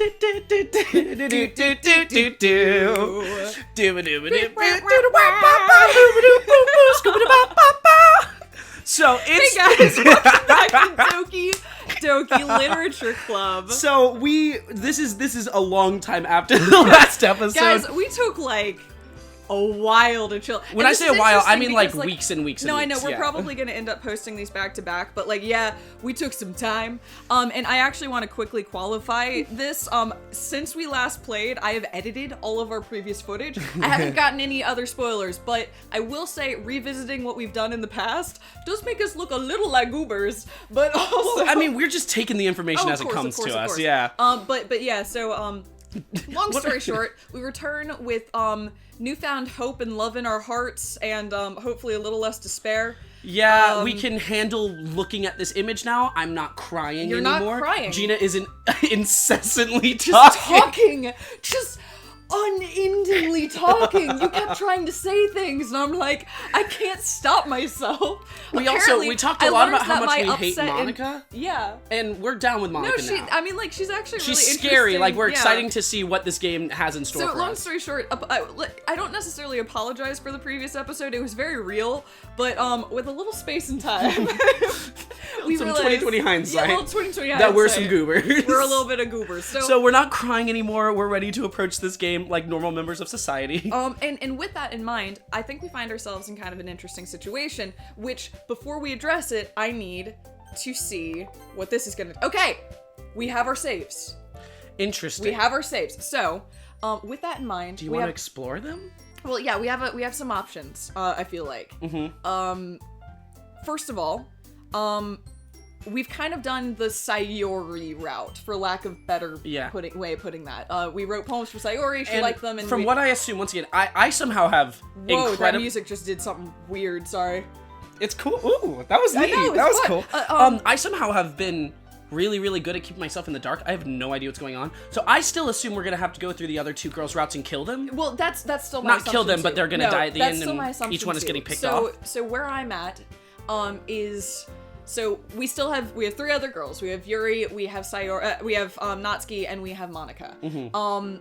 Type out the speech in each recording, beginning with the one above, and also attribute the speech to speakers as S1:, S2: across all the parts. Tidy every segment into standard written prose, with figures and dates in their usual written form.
S1: So it's...
S2: Hey guys, welcome back to Doki Literature Club.
S1: So this is a long time after the last episode.
S2: Guys, we took like a while to chill.
S1: When I say a while, I mean like weeks and weeks and
S2: no,
S1: weeks.
S2: I know, we're probably going to end up posting these back to back, but like, yeah, we took some time. And I actually want to quickly qualify this. Since we last played, I have edited all of our previous footage. I haven't gotten any other spoilers, but I will say revisiting what we've done in the past does make us look a little like goobers, but also...
S1: I mean, we're just taking the information as it comes to us, yeah.
S2: But yeah, so, long story short, we return with, newfound hope and love in our hearts, and hopefully a little less despair.
S1: Yeah, we can handle looking at this image now. I'm not crying
S2: You're
S1: anymore.
S2: not crying.
S1: Gina isn't incessantly
S2: Talking, just unendingly talking. You kept trying to say things, and I'm like, I can't stop myself.
S1: We talked a lot about how much we hate Monica.
S2: Yeah.
S1: And we're down with Monica now.
S2: I mean, like, she's actually really
S1: she's
S2: interesting.
S1: scary. Like, we're exciting to see what this game has in store for us.
S2: So, long story short, I don't necessarily apologize for the previous episode. It was very real, but with a little space and time, we
S1: some
S2: realized...
S1: 20/20 hindsight.
S2: Yeah, a little 20/20 hindsight.
S1: That we're some goobers.
S2: We're a little bit of goobers.
S1: So we're not crying anymore. We're ready to approach this game like normal members of society.
S2: And with that in mind, I think we find ourselves in kind of an interesting situation, which, before we address it, I need to see what this is gonna... Okay! We have our saves.
S1: Interesting.
S2: We have our saves. So, with that in mind...
S1: Do you want to explore them?
S2: Well, yeah, we have some options, I feel like.
S1: Mm-hmm.
S2: First of all, we've kind of done the Sayori route, for lack of better way of putting that. We wrote poems for Sayori, she liked them, and
S1: from what I assume, once again, I somehow have
S2: Whoa, that music just did something weird, sorry.
S1: It's cool. Ooh, that was neat. That was cool. I somehow have been really, really good at keeping myself in the dark. I have no idea what's going on. So I still assume we're gonna have to go through the other two girls' routes and kill them.
S2: Well, that's still my
S1: assumption. Not kill them, but they're gonna die at the end, and each one is getting picked off.
S2: So where I'm at, is... So we have 3 other girls. We have Yuri, we have Sayori, we have Natsuki, and we have Monica.
S1: Mm-hmm.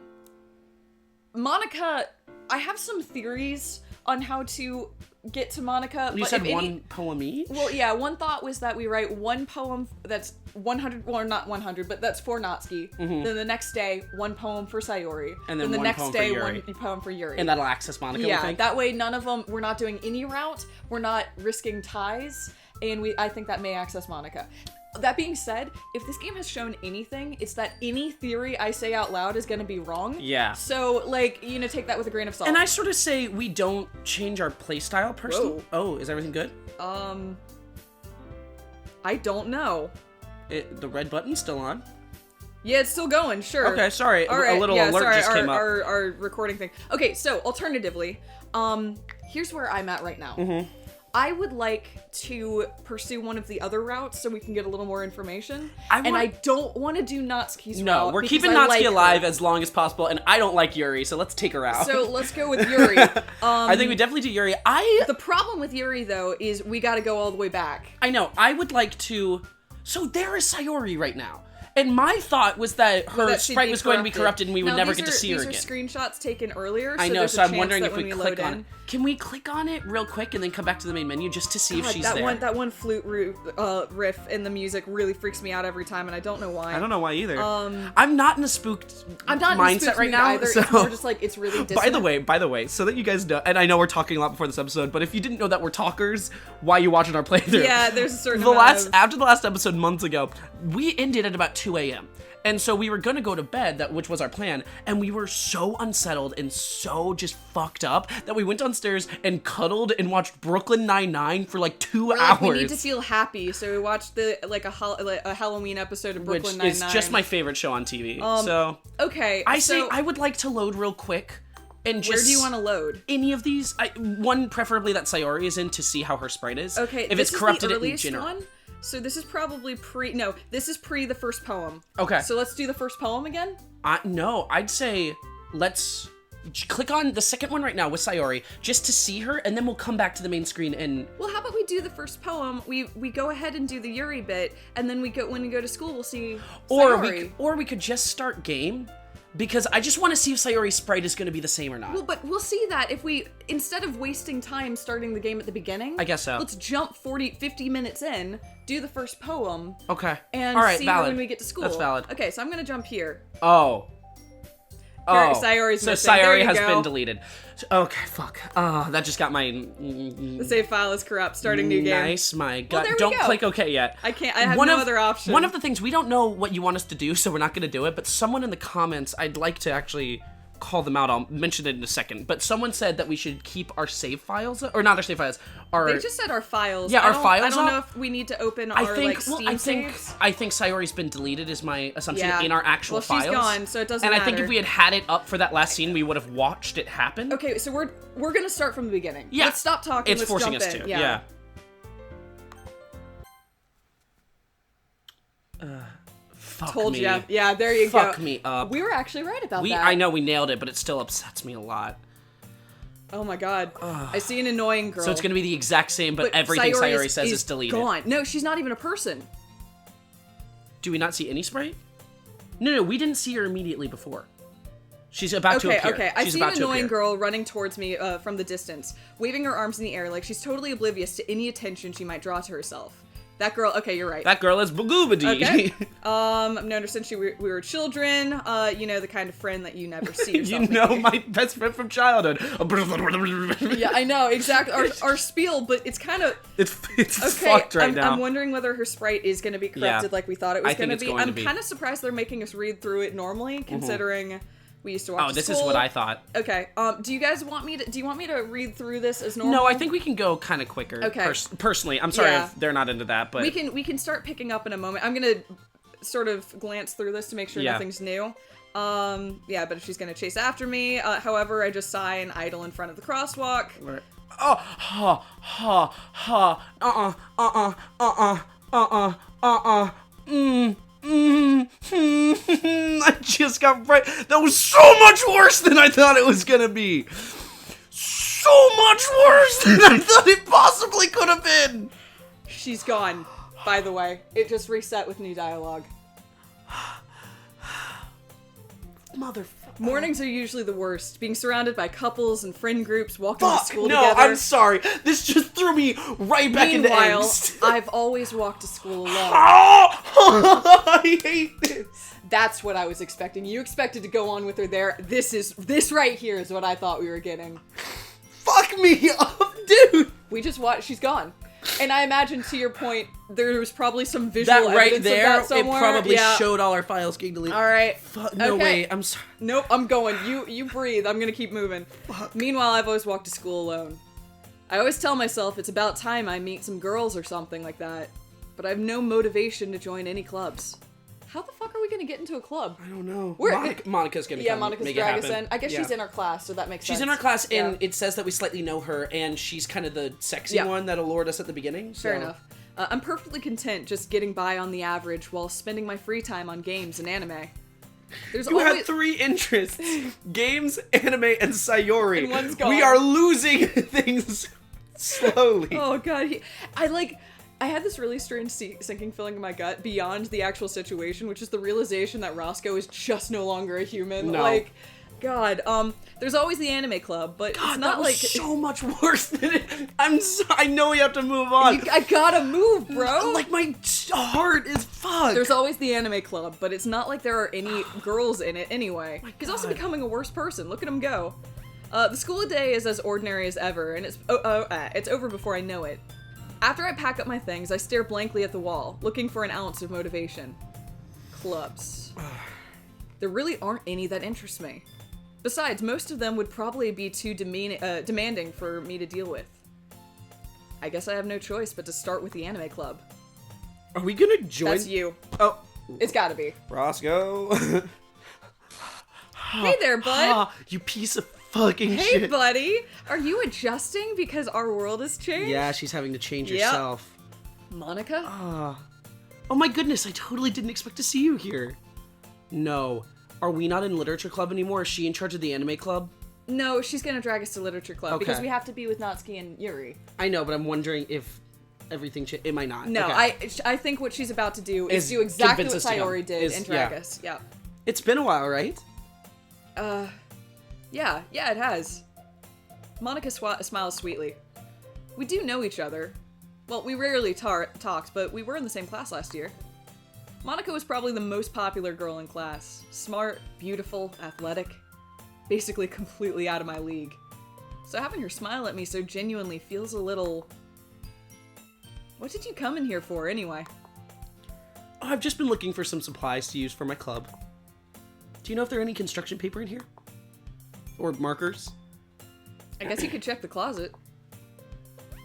S2: Monica, I have some theories on how to get to Monica.
S1: You said one poem each?
S2: Well, yeah, one thought was that we write one poem that's 100, well, not 100, but that's for Natsuki.
S1: Mm-hmm.
S2: Then the next day, one poem for Sayori.
S1: And then
S2: the
S1: one
S2: next
S1: poem
S2: day,
S1: for Yuri.
S2: one poem for Yuri.
S1: And that'll access Monica,
S2: yeah,
S1: we think?
S2: That way none of them, we're not doing any route, we're not risking ties, and I think that may access Monica. That being said, if this game has shown anything, it's that any theory I say out loud is gonna be wrong.
S1: Yeah.
S2: So, like, take that with a grain of salt.
S1: And I sort of say we don't change our playstyle personally.
S2: Whoa.
S1: Oh, is everything good?
S2: I don't know.
S1: The red button's still on.
S2: Yeah, it's still going, sure.
S1: Okay, sorry.
S2: All right,
S1: a little alert just came up.
S2: Our recording thing. Okay, so, alternatively, here's where I'm at right now.
S1: Mm-hmm.
S2: I would like to pursue one of the other routes so we can get a little more information. I don't want to do Natsuki's route.
S1: No, we're keeping Natsuki alive as long as possible, and I don't like Yuri, so let's take her out.
S2: So let's go with Yuri.
S1: I think we definitely do Yuri.
S2: The problem with Yuri, though, is we gotta go all the way back.
S1: I know. I would like to... So there is Sayori right now. And my thought was that her sprite was going to be corrupted and we would never get to see her again.
S2: These are screenshots taken earlier, so
S1: I know, so I'm wondering if we click on it. Can we click on it real quick and then come back to the main menu just to see if she's there?
S2: That one flute riff in the music really freaks me out every time, and I don't know why.
S1: I don't know why either. I'm not in a spooked mindset right now.
S2: Either.
S1: So.
S2: It's more just like, it's really dissonant.
S1: By the way, so that you guys know, and I know we're talking a lot before this episode, but if you didn't know that we're talkers, why are you watching our playthrough?
S2: Yeah, there's a certain
S1: After the last episode months ago, we ended at about 2 a.m. And so we were gonna go to bed, which was our plan, and we were so unsettled and so just fucked up that we went downstairs and cuddled and watched Brooklyn Nine-Nine for like 2 hours.
S2: We need to feel happy, so we watched a Halloween episode of Brooklyn Nine-Nine.
S1: Which is just my favorite show on TV.
S2: Okay,
S1: I would like to load real quick. And just
S2: where do you want to load?
S1: Any of these. One preferably that Sayori is in to see how her sprite is.
S2: Okay,
S1: if it's corrupted in general.
S2: One? So this is probably this is pre the first poem.
S1: Okay.
S2: So let's do the first poem again?
S1: No, I'd say let's click on the second one right now with Sayori, just to see her, and then we'll come back to the main screen and...
S2: Well, how about we do the first poem, we go ahead and do the Yuri bit, and then when we go to school, we'll see Sayori.
S1: Or we could just start game, because I just want to see if Sayori's sprite is going to be the same or not.
S2: Well, but we'll see that if we, instead of wasting time starting the game at the beginning...
S1: I guess so.
S2: Let's jump 50 minutes in, do the first poem...
S1: Okay.
S2: And
S1: all right,
S2: see
S1: valid.
S2: her when we get to school.
S1: That's valid.
S2: Okay, so I'm gonna jump here.
S1: Oh.
S2: Sayori's
S1: so
S2: missing. There
S1: Sayori
S2: you
S1: has
S2: go.
S1: been deleted. Okay, fuck. That just got my...
S2: The save file is corrupt. Starting new game.
S1: Nice, my god.
S2: there we
S1: Don't
S2: go.
S1: click OK yet.
S2: I can't. I have no other option.
S1: One of the things, we don't know what you want us to do, so we're not going to do it, but someone in the comments, I'd like to actually call them out. I'll mention it in a second. But someone said that we should keep our save files, or not our save files,
S2: They just said our files.
S1: Yeah, our files
S2: I don't know
S1: up.
S2: if we need to open our Steam saves.
S1: I think Sayori's been deleted is my assumption
S2: Yeah.
S1: in our actual files.
S2: Well, she's gone, so it doesn't
S1: matter.
S2: matter.
S1: And I think if we had it up for that last scene, we would have watched it happen.
S2: Okay, so we're gonna start from the beginning.
S1: Yeah.
S2: Let's stop talking.
S1: It's
S2: let's
S1: forcing
S2: jump
S1: us
S2: in.
S1: to.
S2: Yeah.
S1: Fuck
S2: Told
S1: me.
S2: you. Yeah, there you go.
S1: Fuck me up.
S2: We were actually right about that.
S1: I know we nailed it, but it still upsets me a lot.
S2: Oh my god. I see an annoying girl.
S1: So it's gonna be the exact same, but everything Sayori says is deleted.
S2: Gone. No, she's not even a person.
S1: Do we not see any sprite? No, we didn't see her immediately before. She's about to appear.
S2: Okay, I
S1: She's
S2: see an
S1: about to
S2: annoying
S1: appear.
S2: girl running towards me from the distance, waving her arms in the air like she's totally oblivious to any attention she might draw to herself. That girl, okay, you're right.
S1: That girl is Bogoobity.
S2: Okay. I've known her since we were children. You know, the kind of friend that you never see yourself
S1: You know,
S2: making.
S1: my best friend from childhood.
S2: Yeah, I know, exactly. Our spiel, but it's kind of...
S1: It's
S2: Okay,
S1: fucked right now.
S2: I'm wondering whether her sprite is going to be corrupted like we thought it was going to be. I'm kind of surprised they're making us read through it normally, considering we used to watch
S1: Oh, this
S2: school.
S1: is what I thought.
S2: Okay, do you guys want me to... Do you want me to read through this as normal?
S1: No, I think we can go kind of quicker.
S2: Okay.
S1: Personally, I'm sorry
S2: Yeah.
S1: if they're not into that, but...
S2: We can start picking up in a moment. I'm going to sort of glance through this to make sure nothing's new. Yeah, but if she's going to chase after me, however, I just sigh and idle in front of the crosswalk.
S1: I just got right. That was so much worse than I thought it was gonna be. So much worse than I thought it possibly could have been.
S2: She's gone, by the way. It just reset with new dialogue.
S1: Motherfucker.
S2: Mornings are usually the worst. Being surrounded by couples and friend groups, walking to school
S1: no,
S2: together.
S1: I'm sorry. This just threw me right back into
S2: Meanwhile,
S1: angst.
S2: I've always walked to school alone.
S1: I hate this.
S2: That's what I was expecting. You expected to go on with her there. This right here is what I thought we were getting.
S1: Fuck me up, dude.
S2: We just watched. She's gone. And I imagine, to your point, there was probably some visual
S1: That right
S2: evidence
S1: there,
S2: of that somewhere.
S1: it probably
S2: Yeah.
S1: showed all our files getting deleted.
S2: All right.
S1: Fuck, no
S2: Okay.
S1: way. I'm sorry.
S2: Nope, I'm going. You breathe. I'm gonna keep moving.
S1: Fuck.
S2: Meanwhile, I've always walked to school alone. I always tell myself it's about time I meet some girls or something like that. But I have no motivation to join any clubs. How the fuck are we gonna get into a club?
S1: I don't know.
S2: Where-
S1: Monica's gonna
S2: Yeah,
S1: come
S2: Monica's
S1: make it
S2: drag us
S1: happen.
S2: in. I guess
S1: Yeah.
S2: she's in our class, so that makes sense.
S1: She's in our class, and
S2: Yeah.
S1: it says that we slightly know her, and she's kind of the sexy
S2: Yeah.
S1: one that allured us at the beginning.
S2: Fair
S1: so-
S2: enough. I'm perfectly content just getting by on the average while spending my free time on games and anime. There's
S1: You
S2: always...
S1: had 3 interests: games, anime, and Sayori.
S2: And one's gone.
S1: We are losing things slowly.
S2: Oh god, I had this really strange sinking feeling in my gut beyond the actual situation, which is the realization that Roscoe is just no longer a human.
S1: No.
S2: Like, God, there's always the anime club, but
S1: God,
S2: it's not
S1: that was
S2: like
S1: so much worse than it. I know we have to move on.
S2: I gotta move, bro.
S1: Like my heart is fucked.
S2: There's always the anime club, but it's not like there are any girls in it anyway. He's also
S1: God.
S2: becoming a worse person. Look at him go. The school day is as ordinary as ever, and it's over before I know it. After I pack up my things, I stare blankly at the wall, looking for an ounce of motivation. Clubs. There really aren't any that interest me. Besides, most of them would probably be too demanding for me to deal with. I guess I have no choice but to start with the anime club.
S1: Are we gonna join?
S2: That's you.
S1: Oh,
S2: It's gotta be.
S1: Roscoe.
S2: Hey there, bud.
S1: You piece of fucking
S2: Hey,
S1: shit.
S2: buddy! Are you adjusting because our world has changed?
S1: Yeah, she's having to change
S2: Yep.
S1: herself.
S2: Monica?
S1: Oh my goodness, I totally didn't expect to see you here. No. Are we not in literature club anymore? Is she in charge of the anime club?
S2: No, she's gonna drag us to literature club because
S1: Okay.
S2: we have to be with Natsuki and Yuri.
S1: I know, but I'm wondering if everything... It might not.
S2: No,
S1: Okay.
S2: I think what she's about to do is
S1: Is
S2: do exactly
S1: convince
S2: what
S1: us to come.
S2: Sayori did and drag us. Yeah.
S1: It's been a while, right?
S2: Yeah, it has. Monica smiles sweetly. We do know each other. Well, we rarely talked, but we were in the same class last year. Monica was probably the most popular girl in class. Smart, beautiful, athletic. Basically completely out of my league. So having her smile at me so genuinely feels a little... What did you come in here for, anyway?
S1: Oh, I've just been looking for some supplies to use for my club. Do you know if there are any construction paper in here? Or markers?
S2: I guess you could check the closet.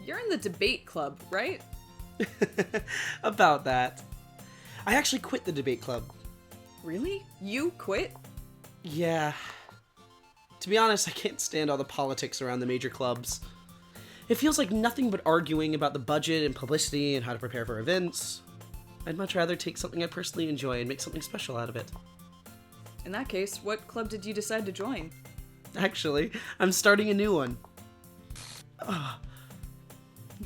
S2: You're in the debate club, right?
S1: About that. I actually quit the debate club.
S2: Really? You quit?
S1: Yeah. To be honest, I can't stand all the politics around the major clubs. It feels like nothing but arguing about the budget and publicity and how to prepare for events. I'd much rather take something I personally enjoy and make something special out of it.
S2: In that case, what club did you decide to join?
S1: Actually, I'm starting a new one.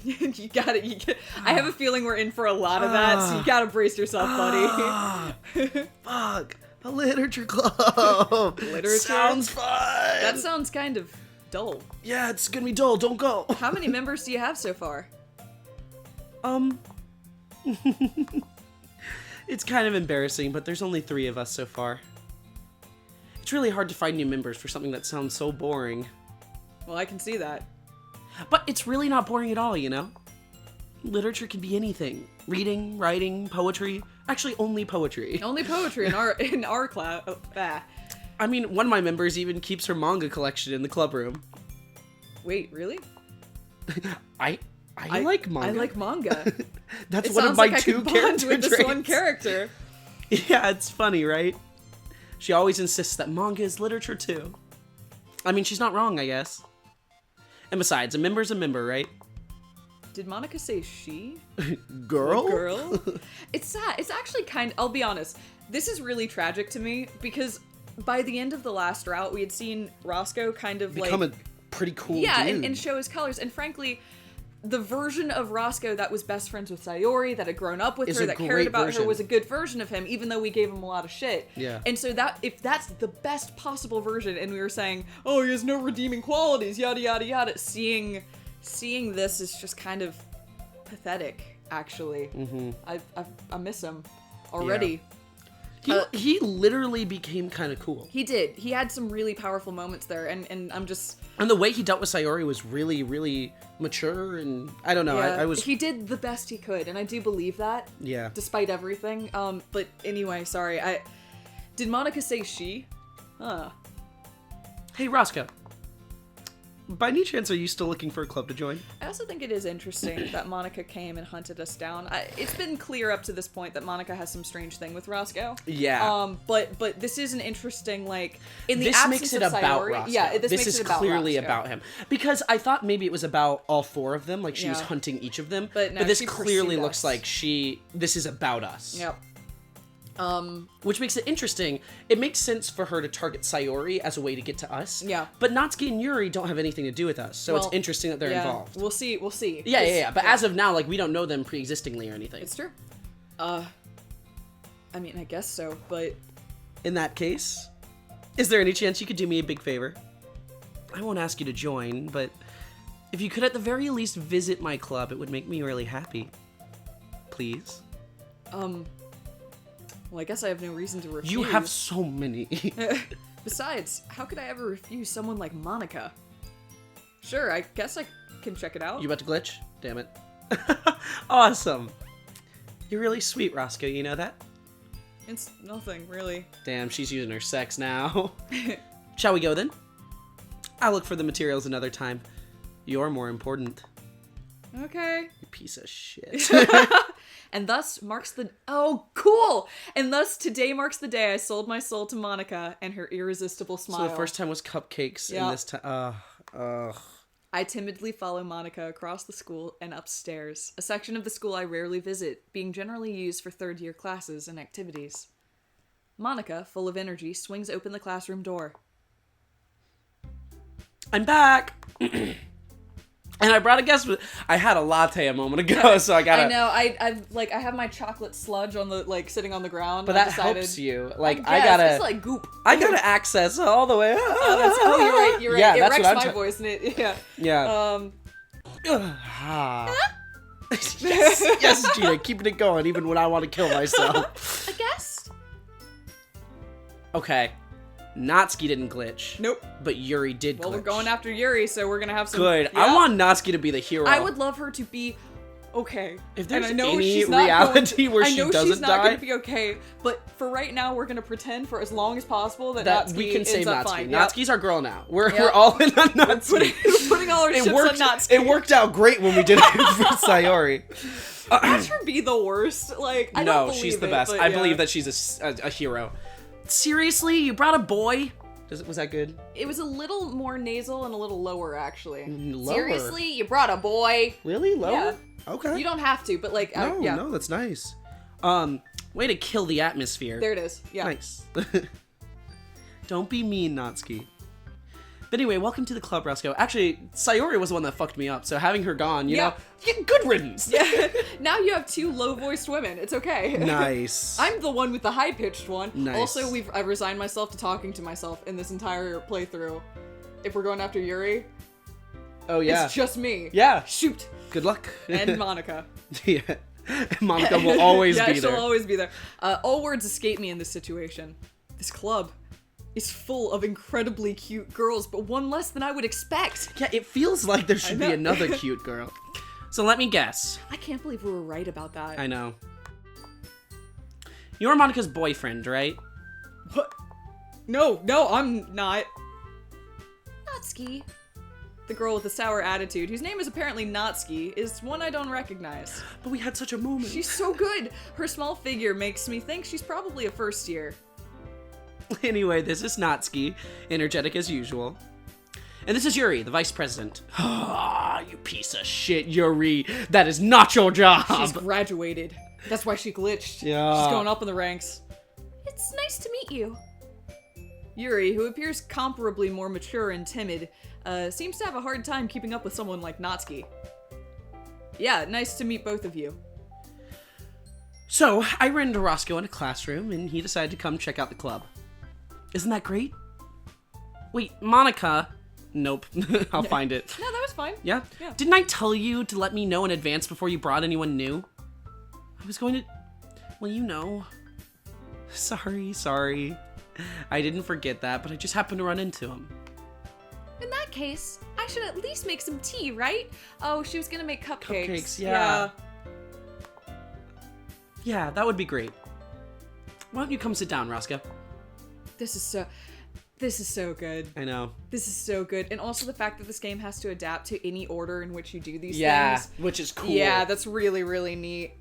S2: You got it. I have a feeling we're in for a lot of that, so you gotta brace yourself, buddy.
S1: Fuck. A literature club.
S2: Literature?
S1: Sounds fun.
S2: That sounds kind of dull.
S1: Yeah, it's gonna be dull. Don't go.
S2: How many members do you have so far?
S1: It's kind of embarrassing, but there's only 3 of us so far. It's really hard to find new members for something that sounds so boring.
S2: Well, I can see that.
S1: But it's really not boring at all, you know? Literature can be anything. Reading, writing, poetry. Actually, only poetry.
S2: Only poetry in our class. Oh, bah.
S1: I mean, one of my members even keeps her manga collection in the club room.
S2: Wait, really?
S1: I like manga.
S2: I like manga.
S1: That's
S2: It
S1: one of
S2: sounds
S1: my
S2: like I
S1: 2
S2: could bond
S1: character
S2: with this
S1: traits.
S2: one character.
S1: Yeah, it's funny, right? She always insists that manga is literature too. I mean, she's not wrong, I guess. And besides, a member's a member, right?
S2: Did Monica say she?
S1: Girl?
S2: Girl? It's sad. It's actually I'll be honest. This is really tragic to me because by the end of the last route, we had seen Roscoe kind of
S1: Become a pretty cool dude.
S2: and show his colors. And frankly, the version of Roscoe that was best friends with Sayori, that had grown up with
S1: Is
S2: her,
S1: a
S2: that cared
S1: great
S2: about
S1: version.
S2: her, was a good version of him, even though we gave him a lot of shit.
S1: Yeah.
S2: And so if that's the best possible version, and we were saying, oh, he has no redeeming qualities, yada yada yada, seeing this is just kind of pathetic, actually. Mm-hmm. I miss him already.
S1: He literally became kind of cool.
S2: He did. He had some really powerful moments there, and I'm just...
S1: And the way he dealt with Sayori was really, really mature, and I don't know, I was...
S2: He did the best he could, and I do believe that.
S1: Yeah.
S2: Despite everything. But anyway, sorry, Did Monica say she? Huh.
S1: Hey, Roscoe. By any chance, are you still looking for a club to join?
S2: I also think it is interesting that Monica came and hunted us down. It's been clear up to this point that Monica has some strange thing with Roscoe.
S1: Yeah.
S2: But this is an interesting, like, in the
S1: This
S2: absence
S1: makes it
S2: of
S1: about
S2: Sayori,
S1: Roscoe.
S2: yeah, this makes
S1: is
S2: it about
S1: clearly
S2: Roscoe.
S1: about him. Because I thought maybe it was about all 4 of them, like she was
S2: Yeah.
S1: hunting each of them.
S2: But no,
S1: this
S2: she
S1: clearly
S2: pursued
S1: looks
S2: us.
S1: like this is about us.
S2: Yep.
S1: Which makes it interesting. It makes sense for her to target Sayori as a way to get to us.
S2: Yeah.
S1: But Natsuki and Yuri don't have anything to do with us, so
S2: Well,
S1: it's interesting that they're
S2: yeah,
S1: involved.
S2: We'll see.
S1: Yeah. But as of now, like, we don't know them pre-existingly or anything.
S2: It's true. I mean, I guess so, but...
S1: In that case, is there any chance you could do me a big favor? I won't ask you to join, but if you could at the very least visit my club, it would make me really happy. Please?
S2: Well, I guess I have no reason to refuse.
S1: You have so many.
S2: Besides, how could I ever refuse someone like Monica? Sure, I guess I can check it out.
S1: You about to glitch? Damn it. Awesome. You're really sweet, Roscoe, you know that?
S2: It's nothing, really.
S1: Damn, she's using her sex now. Shall we go then? I'll look for the materials another time. You're more important.
S2: Okay.
S1: You piece of shit.
S2: And thus marks the... Oh, cool! And thus today marks the day I sold my soul to Monica and her irresistible smile.
S1: So the first time was cupcakes,
S2: Yeah.
S1: and this time...
S2: I timidly follow Monica across the school and upstairs, a section of the school I rarely visit, being generally used for third-year classes and activities. Monica, full of energy, swings open the classroom door.
S1: I'm back. And I brought a guest. I had a latte a moment ago, so I gotta.
S2: I know. I have my chocolate sludge on the sitting on the ground.
S1: But that helps you. Like I
S2: guess.
S1: gotta.
S2: It's like goop.
S1: I gotta access all the way.
S2: Oh, you're right. You're right.
S1: Yeah,
S2: it
S1: that's
S2: wrecks
S1: what I'm
S2: my voice, and it. Yeah.
S1: Yeah. Yes, Gina, keeping it going even when I want to kill myself.
S2: A guest?
S1: Okay. Natsuki didn't glitch.
S2: Nope.
S1: But Yuri did glitch.
S2: Well, we're going after Yuri, so we're gonna have some.
S1: Good.
S2: Yeah.
S1: I want Natsuki to be the hero.
S2: I would love her to be okay.
S1: If there's
S2: and I know
S1: any
S2: she's not
S1: reality
S2: going,
S1: where
S2: I
S1: she
S2: know
S1: doesn't
S2: she's not
S1: die,
S2: gonna be okay. But for right now, we're gonna pretend for as long as possible that Natsuki
S1: we can save
S2: ends up
S1: Natsuki.
S2: fine.
S1: Natsuki's our girl now. We're
S2: Yep.
S1: all in on Natsuki.
S2: Putting all our chips
S1: worked,
S2: on Natsuki.
S1: It worked out great when we did it for Sayori.
S2: Watch her be the worst. Like I don't
S1: No,
S2: believe
S1: she's the
S2: it,
S1: best.
S2: but
S1: I
S2: yeah.
S1: believe that she's a hero. Seriously, you brought a boy? Was that good?
S2: It was a little more nasal and a little lower, actually.
S1: Lower?
S2: Seriously, you brought a boy?
S1: Really? Lower?
S2: Yeah.
S1: Okay.
S2: You don't have to, but like,
S1: No,
S2: yeah.
S1: no, that's nice. Way to kill the atmosphere.
S2: There it is. Yeah.
S1: Nice. Don't be mean, Natsuki. But anyway, welcome to the club, Roscoe. Actually, Sayori was the one that fucked me up, so having her gone, you know, good riddance.
S2: Yeah. Now you have two low-voiced women. It's okay.
S1: Nice.
S2: I'm the one with the high-pitched one.
S1: Nice.
S2: Also, I've resigned myself to talking to myself in this entire playthrough. If we're going after Yuri,
S1: Oh, yeah.
S2: it's just me.
S1: Yeah.
S2: Shoot.
S1: Good luck.
S2: And Monica.
S1: Yeah. Monica will always
S2: yeah,
S1: be there.
S2: she'll always be there. All words escape me in this situation. This club is full of incredibly cute girls, but one less than I would expect.
S1: Yeah, it feels like there should be
S2: know.
S1: another cute girl. So let me guess.
S2: I can't believe we were right about that.
S1: I know. You're Monica's boyfriend, right?
S2: What? No, I'm not. Natsuki. The girl with the sour attitude, whose name is apparently Natsuki, is one I don't recognize.
S1: But we had such a moment.
S2: She's so good. Her small figure makes me think she's probably a first year.
S1: Anyway, this is Natsuki, energetic as usual. And this is Yuri, the vice president. Ah, you piece of shit, Yuri. That is not your job.
S2: She's graduated. That's why she glitched.
S1: Yeah.
S2: She's going up in the ranks. It's nice to meet you. Yuri, who appears comparably more mature and timid, seems to have a hard time keeping up with someone like Natsuki. Yeah, nice to meet both of you.
S1: So, I ran into Roscoe in a classroom, and he decided to come check out the club. Isn't that great? Wait, Monica. Nope. I'll find it.
S2: No, that was fine.
S1: Yeah?
S2: Yeah.
S1: Didn't I tell you to let me know in advance before you brought anyone new? I was going to... Well, you know. Sorry. I didn't forget that, but I just happened to run into him.
S2: In that case, I should at least make some tea, right? Oh, she was gonna make cupcakes.
S1: Cupcakes, yeah. Yeah, that would be great. Why don't you come sit down, Roscoe?
S2: This is so good.
S1: I know.
S2: This is so good. And also the fact that this game has to adapt to any order in which you do these things.
S1: Which is cool.
S2: Yeah, that's really, really neat.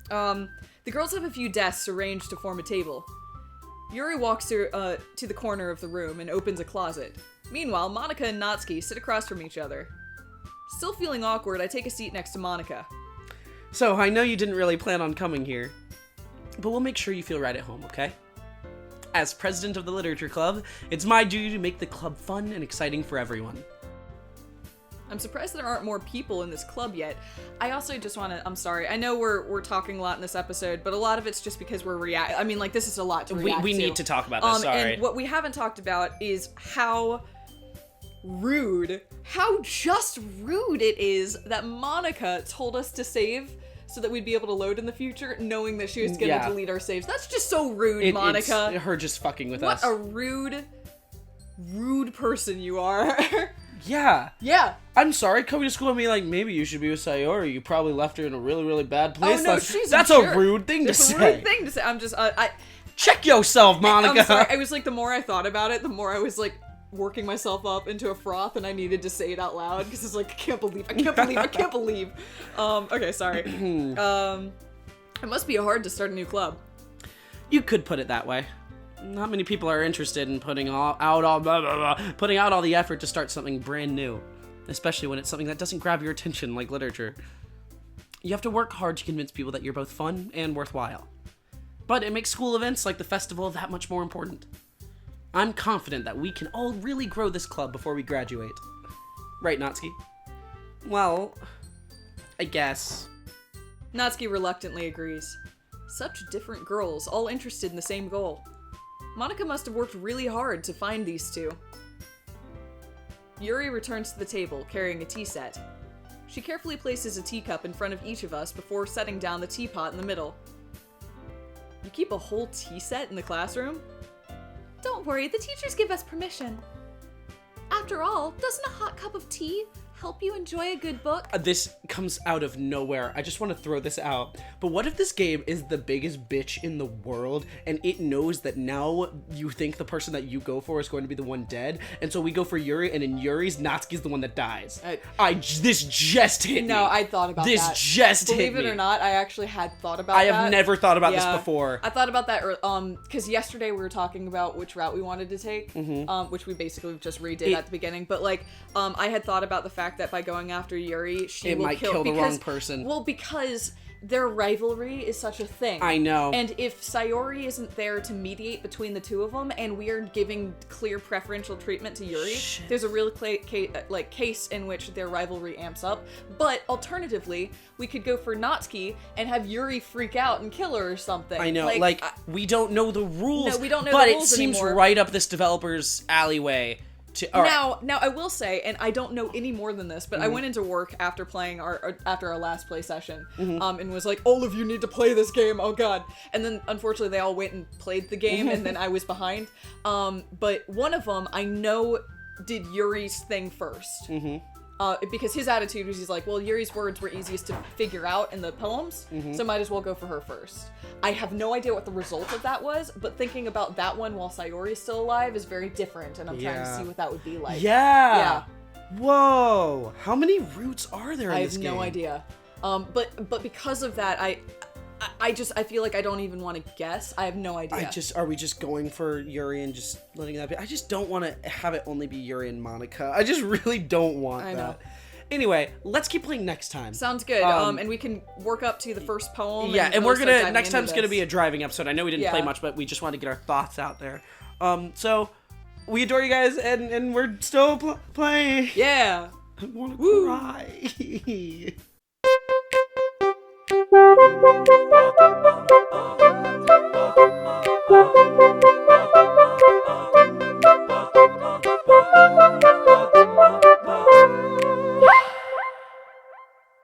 S2: The girls have a few desks arranged to form a table. Yuri walks to the corner of the room and opens a closet. Meanwhile, Monica and Natsuki sit across from each other. Still feeling awkward, I take a seat next to Monica.
S1: So, I know you didn't really plan on coming here, but we'll make sure you feel right at home, okay? As president of the Literature Club, it's my duty to make the club fun and exciting for everyone.
S2: I'm surprised there aren't more people in this club yet. I also just want to, I'm sorry, I know we're talking a lot in this episode, but a lot of it's just because we're this is a lot to react to.
S1: We need to talk about this, sorry.
S2: And what we haven't talked about is how just rude it is that Monica told us to save so that we'd be able to load in the future, knowing that she was going to delete our saves. That's just so rude, Monica.
S1: It's her just fucking with
S2: what
S1: us.
S2: What a rude person you are.
S1: Yeah.
S2: Yeah.
S1: I'm sorry, coming to school and being like, maybe you should be with Sayori. You probably left her in a really, really bad place.
S2: Oh, no,
S1: That's a rude thing to say.
S2: It's a rude thing to say. I'm just,
S1: Check yourself, Monica.
S2: I'm sorry. I was like, the more I thought about it, the more I was like working myself up into a froth, and I needed to say it out loud because it's like, I can't believe. Okay, sorry. It must be hard to start a new club.
S1: You could put it that way. Not many people are interested in putting out all the effort to start something brand new, especially when it's something that doesn't grab your attention like literature. You have to work hard to convince people that you're both fun and worthwhile. But it makes school events like the festival that much more important. I'm confident that we can all really grow this club before we graduate. Right, Natsuki? Well, I guess.
S2: Natsuki reluctantly agrees. Such different girls, all interested in the same goal. Monica must have worked really hard to find these two. Yuri returns to the table, carrying a tea set. She carefully places a teacup in front of each of us before setting down the teapot in the middle. You keep a whole tea set in the classroom?
S3: Don't worry, the teachers give us permission. After all, doesn't a hot cup of tea help you enjoy a good book?
S1: This comes out of nowhere. I just want to throw this out. But what if this game is the biggest bitch in the world and it knows that now you think the person that you go for is going to be the one dead, and so we go for Yuri, and in Yuri's, Natsuki's the one that dies? This just hit me.
S2: No, I thought about that.
S1: This just hit me.
S2: Believe it or not, I actually had thought about
S1: I
S2: that.
S1: have never thought about this before.
S2: I thought about that, because yesterday we were talking about which route we wanted to take, which we basically just redid at the beginning, but like, I had thought about the fact that by going after Yuri,
S1: it might kill the wrong person.
S2: Well, because their rivalry is such a thing.
S1: I know.
S2: And if Sayori isn't there to mediate between the two of them, and we are giving clear preferential treatment to Yuri, there's a real case in which their rivalry amps up. But alternatively, we could go for Natsuki and have Yuri freak out and kill her or something.
S1: I know. We don't know the rules.
S2: No, we don't know
S1: the rules. But
S2: it
S1: seems
S2: anymore.
S1: Right up this developer's alleyway.
S2: Now I will say, and I don't know any more than this, but I went into work after playing after our last play session, and was like, all of you need to play this game, oh god. And then unfortunately they all went and played the game, and then I was behind. But one of them I know did Yuri's thing first. Because his attitude was, he's like, well, Yuri's words were easiest to figure out in the poems, so might as well go for her first. I have no idea what the result of that was, but thinking about that one while Sayori is still alive is very different, and I'm trying to see what that would be like.
S1: Yeah. Whoa. How many routes are there in this game?
S2: I have no idea. But because of that, I feel like I don't even want to guess. I have no idea.
S1: Are we just going for Yuri and just letting that be? I just don't want to have it only be Yuri and Monica. I just really don't want that. I know. Anyway, let's keep playing next time.
S2: Sounds good. And we can work up to the first poem.
S1: Yeah, and we're gonna next time's gonna be a driving episode. I know we didn't play much, but we just want to get our thoughts out there. So we adore you guys, and we're still playing.
S2: Yeah.
S1: I want to cry.